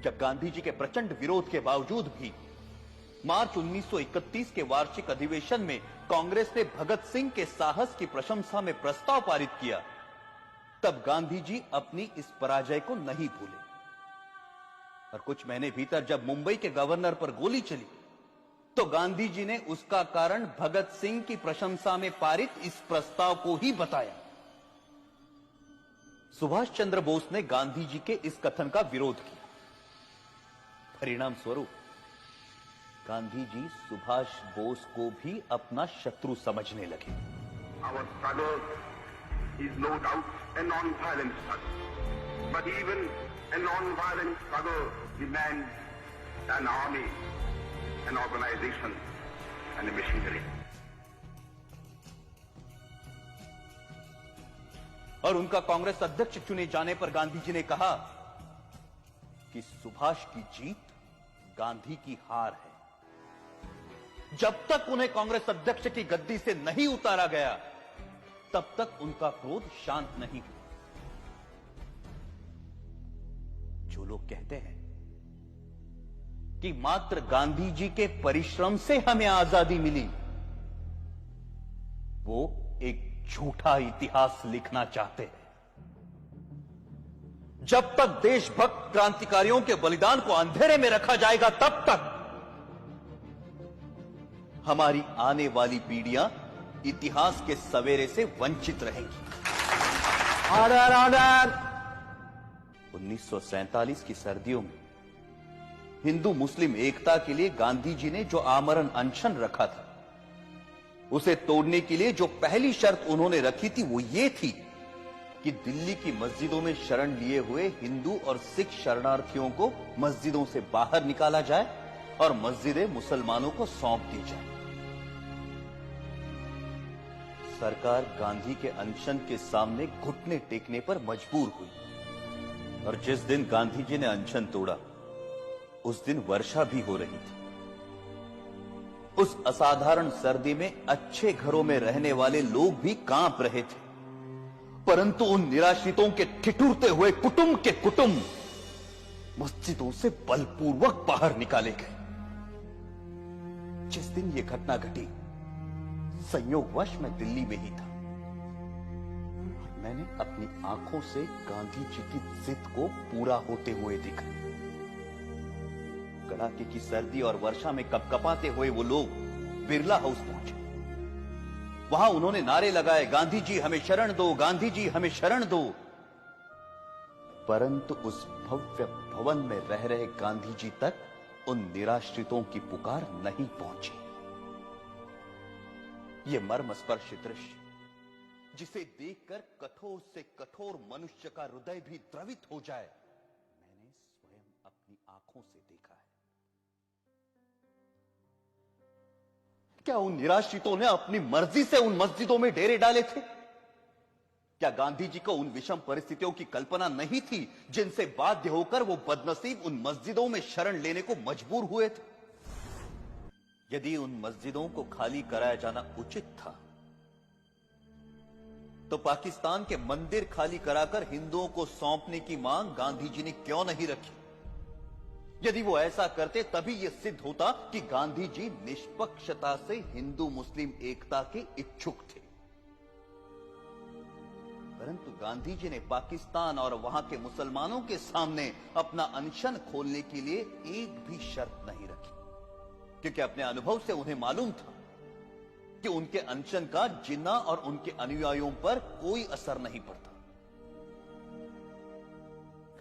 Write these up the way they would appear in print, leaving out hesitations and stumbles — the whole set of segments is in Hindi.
जब गांधी जी के प्रचंड विरोध के बावजूद भी मार्च 1931 के वार्षिक अधिवेशन में कांग्रेस ने भगत सिंह के साहस की प्रशंसा में प्रस्ताव पारित किया, तब गांधी जी अपनी इस पराजय को नहीं भूले और कुछ महीने भीतर जब मुंबई के गवर्नर पर गोली चली तो गांधी जी ने उसका कारण भगत सिंह की प्रशंसा में पारित इस प्रस्ताव को ही बताया। सुभाष चंद्र बोस ने गांधी जी के इस कथन का विरोध किया। परिणाम स्वरूप गांधी जी सुभाष बोस को भी अपना शत्रु समझने लगे। Our struggle is no doubt a non-violent struggle, but even a non-violent struggle demands an army, an organization, and a machinery. और उनका कांग्रेस अध्यक्ष चुने जाने पर गांधी जी ने कहा कि सुभाष की जीत गांधी की हार है। जब तक उन्हें कांग्रेस अध्यक्ष की गद्दी से नहीं उतारा गया तब तक उनका क्रोध शांत नहीं हुआ। जो लोग कहते हैं कि मात्र गांधी जी के परिश्रम से हमें आजादी मिली, वो एक झूठा इतिहास लिखना चाहते हैं। जब तक देशभक्त क्रांतिकारियों के बलिदान को अंधेरे में रखा जाएगा तब तक हमारी आने वाली पीढ़ियां इतिहास के सवेरे से वंचित रहेंगी। Order order. 1947 की सर्दियों में हिंदू मुस्लिम एकता के लिए गांधी जी ने जो आमरण अनशन रखा था, उसे तोड़ने के लिए जो पहली शर्त उन्होंने रखी थी वो ये थी कि दिल्ली की मस्जिदों में शरण लिए हुए हिंदू और सिख शरणार्थियों को मस्जिदों से बाहर निकाला जाए और मस्जिदें मुसलमानों को सौंप दी जाए। सरकार गांधी के अनशन के सामने घुटने टेकने पर मजबूर हुई और जिस दिन गांधी जी ने अनशन तोड़ा उस दिन वर्षा भी हो रही थी। उस असाधारण सर्दी में अच्छे घरों में रहने वाले लोग भी कांप रहे थे, परंतु उन निराश्रितों के ठिठुरते हुए कुटुंब के कुटुंब मस्जिदों से बलपूर्वक बाहर निकाले गए। जिस दिन यह घटना घटी संयोगवश मैं दिल्ली में ही था और मैंने अपनी आंखों से गांधी जी की जिद को पूरा होते हुए देखा। कड़ाके की सर्दी और वर्षा में कपकपाते हुए वो लोग बिरला हाउस पहुंचे। वहां उन्होंने नारे लगाए, गांधी जी हमें शरण दो, गांधी जी हमें शरण दो। परंतु उस भव्य भवन में रह रहे गांधी जी तक उन निराश्रितों की पुकार नहीं पहुंची। यह मर्मस्पर्शी दृश्य जिसे देखकर कठोर से कठोर मनुष्य का हृदय भी द्रवित हो जाए, मैंने स्वयं अपनी आंखों से देखा है। क्या उन निराश्रितों ने अपनी मर्जी से उन मस्जिदों में डेरे डाले थे? क्या गांधी जी को उन विषम परिस्थितियों की कल्पना नहीं थी जिनसे बाध्य होकर वो बदनसीब उन मस्जिदों में शरण लेने को मजबूर हुए थे? यदि उन मस्जिदों को खाली कराया जाना उचित था तो पाकिस्तान के मंदिर खाली कराकर हिंदुओं को सौंपने की मांग गांधी जी ने क्यों नहीं रखी? यदि वो ऐसा करते तभी यह सिद्ध होता कि गांधी जी निष्पक्षता से हिंदू मुस्लिम एकता के इच्छुक थे। परंतु गांधी जी ने पाकिस्तान और वहां के मुसलमानों के सामने अपना अनशन खोलने के लिए एक भी शर्त नहीं रखी, क्योंकि अपने अनुभव से उन्हें मालूम था कि उनके अनशन का जिन्ना और उनके अनुयायियों पर कोई असर नहीं पड़ता।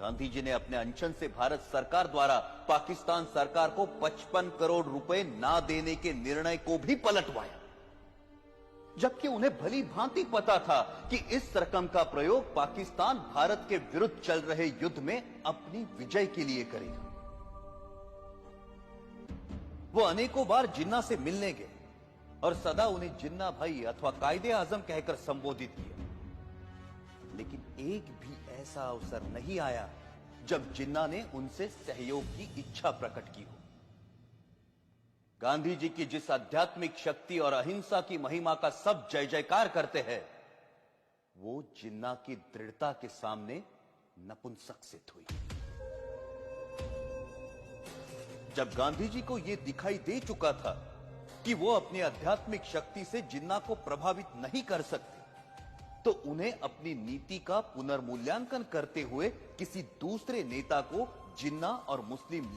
गांधी जी ने अपने अनशन से भारत सरकार द्वारा पाकिस्तान सरकार को 55 करोड़ रुपए ना देने के निर्णय को भी पलटवाया, जबकि उन्हें भली भांति पता था कि इस रकम का प्रयोग पाकिस्तान भारत के विरुद्ध चल रहे युद्ध में अपनी विजय के लिए करेगा। वो अनेकों बार जिन्ना से मिलने गए और सदा उन्हें जिन्ना भाई अथवा कायदे आजम कहकर संबोधित किया, लेकिन एक भी ऐसा अवसर नहीं आया जब जिन्ना ने उनसे सहयोग की इच्छा प्रकट की हो। गांधी जी की जिस आध्यात्मिक शक्ति और अहिंसा की महिमा का सब जय जयकार करते हैं, वो जिन्ना की दृढ़ता के सामने नपुंसक सिद्ध हुई। जब गांधी जी को यह दिखाई दे चुका था कि वो अपनी आध्यात्मिक शक्ति से जिन्ना को प्रभावित नहीं कर सकते, तो उन्हें अपनी नीति का पुनर्मूल्यांकन करते हुए किसी दूसरे नेता को जिन्ना और मुस्लिम